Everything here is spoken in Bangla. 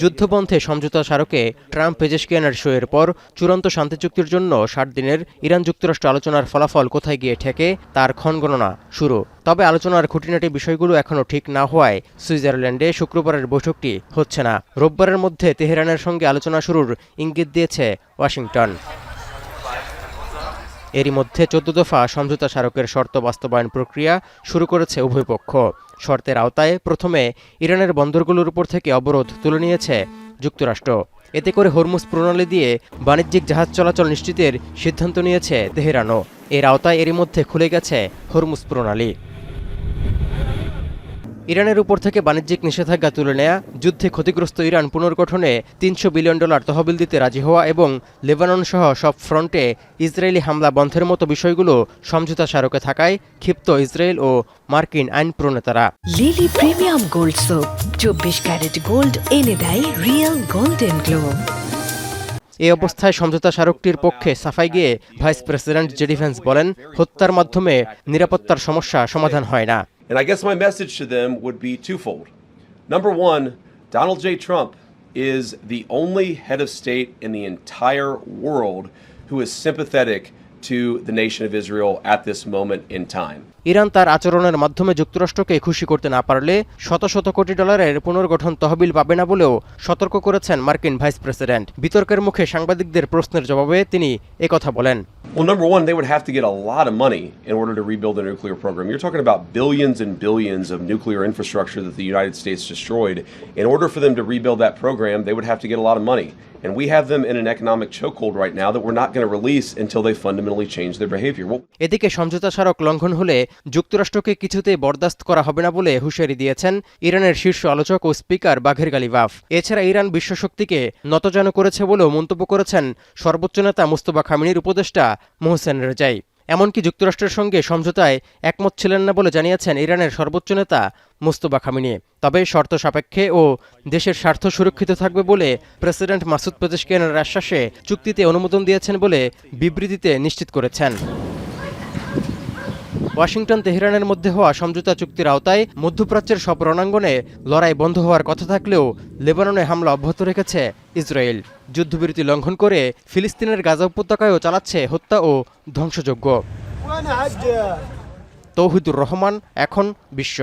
যুদ্ধপন্থে সমঝোতা স্মারকে ট্রাম্প পেজেশকিয়ানের সইয়ের পর চূড়ান্ত শান্তি চুক্তির জন্য ৬০ দিনের ইরান যুক্তরাষ্ট্র আলোচনার ফলাফল কোথায় গিয়ে ঠেকে তার ক্ষণগণনা শুরু। তবে আলোচনার খুঁটিনাটি বিষয়গুলো এখনও ঠিক না হওয়ায় সুইজারল্যান্ডে শুক্রবারের বৈঠকটি হচ্ছে না। রোববারের মধ্যে তেহরানের সঙ্গে আলোচনা শুরুর ইঙ্গিত দিয়েছে ওয়াশিংটন। এরই মধ্যে ১৪ দফা সমঝোতা স্মারকের শর্ত বাস্তবায়ন প্রক্রিয়া শুরু করেছে উভয় পক্ষ। শর্তের আওতায় প্রথমে ইরানের বন্দরগুলোর উপর থেকে অবরোধ তুলে নিয়েছে যুক্তরাষ্ট্র। এতে করে হরমুজ প্রণালী দিয়ে বাণিজ্যিক জাহাজ চলাচল নিশ্চিতের সিদ্ধান্ত নিয়েছে তেহরানও। এর আওতায় এরই মধ্যে খুলে গেছে হরমুজ প্রণালী। ইরানের উপর থেকে বাণিজ্যিক নিষেধাজ্ঞা তুলে নেয়া, যুদ্ধে ক্ষতিগ্রস্ত ইরান পুনর্গঠনে $৩০০ বিলিয়ন তহবিল দিতে রাজি হওয়া এবং লেবানন সহ সব ফ্রন্টে ইসরায়েলি হামলা বন্ধের মতো বিষয়গুলো সমঝোতা স্মারকে থাকায় ক্ষিপ্ত ইসরায়েল ও মার্কিন আইন প্রণেতারা। Lily premium gold soap ২৪ carat gold এনে দেয় রিয়েল গোল্ডেন গ্লো। এই অবস্থায় সমঝোতা স্মারকটির পক্ষে সাফাই গিয়ে ভাইস প্রেসিডেন্ট জেডি ভ্যান্স বলেন, হত্যার মাধ্যমে নিরাপত্তার সমস্যা সমাধান হয় না। And I guess my message to them would be twofold. Number one, Donald J. Trump is the only head of state in the entire world who is sympathetic to the nation of Israel at this moment in time. Iran তার আচরণের মাধ্যমে যুক্তরাষ্ট্রকে খুশি করতে না পারলে শত শত কোটি ডলারের পুনর্গঠন তহবিল পাবে না বলেও সতর্ক করেছেন মার্কিন ভাইস প্রেসিডেন্ট। বিতর্কের মুখে সাংবাদিকদের প্রশ্নের জবাবে তিনি একথা বলেন। Well, number one, they would have to get a lot of money in order to rebuild their nuclear program. You're talking about billions and billions of nuclear infrastructure that the United States destroyed. In order for them to rebuild that program, they would have to get a lot of money. And we have them in an economic chokehold right now that we're not going to release until they fundamentally change their behavior. এদিকে সমঝোতা স্মারক লঙ্ঘন হলে যুক্তরাষ্ট্রকে কিছুতেই বরদাস্ত করা হবে না বলে হুঁশিয়ারি দিয়েছেন ইরানের শীর্ষ আলোচক ও স্পিকার বাঘের গালিবাফ। এছাড়া ইরান বিশ্বশক্তিকে নতজানু করেছে বলেও মন্তব্য করেছেন সর্বোচ্চ নেতা মুস্তফা খামেনির উপদেষ্টা মোহসেন রেজাই। এমনকি যুক্তরাষ্ট্রের সঙ্গে সমঝোতায় একমত ছিলেন না বলে জানিয়েছেন ইরানের সর্বোচ্চ নেতা মুস্তফা খামেনি। তবে শর্ত সাপেক্ষে ও দেশের স্বার্থ সুরক্ষিত থাকবে বলে প্রেসিডেন্ট মাসুদ পেজেশকিয়ানের আশ্বাসে চুক্তিতে অনুমোদন দিয়েছেন বলে বিবৃতিতে নিশ্চিত করেছেন। ওয়াশিংটন তেহরানের মধ্যে হওয়া সমঝোতা চুক্তির আওতায় মধ্যপ্রাচ্যের সব রণাঙ্গনে লড়াই বন্ধ হওয়ার কথা থাকলেও লেবাননে হামলা অব্যাহত রেখেছে ইসরায়েল। যুদ্ধবিরতি লঙ্ঘন করে ফিলিস্তিনের গাজা উপত্যকায়ও চালাচ্ছে হত্যা ও ধ্বংসযজ্ঞ। তৌহিদুর রহমান, এখন বিশ্ব।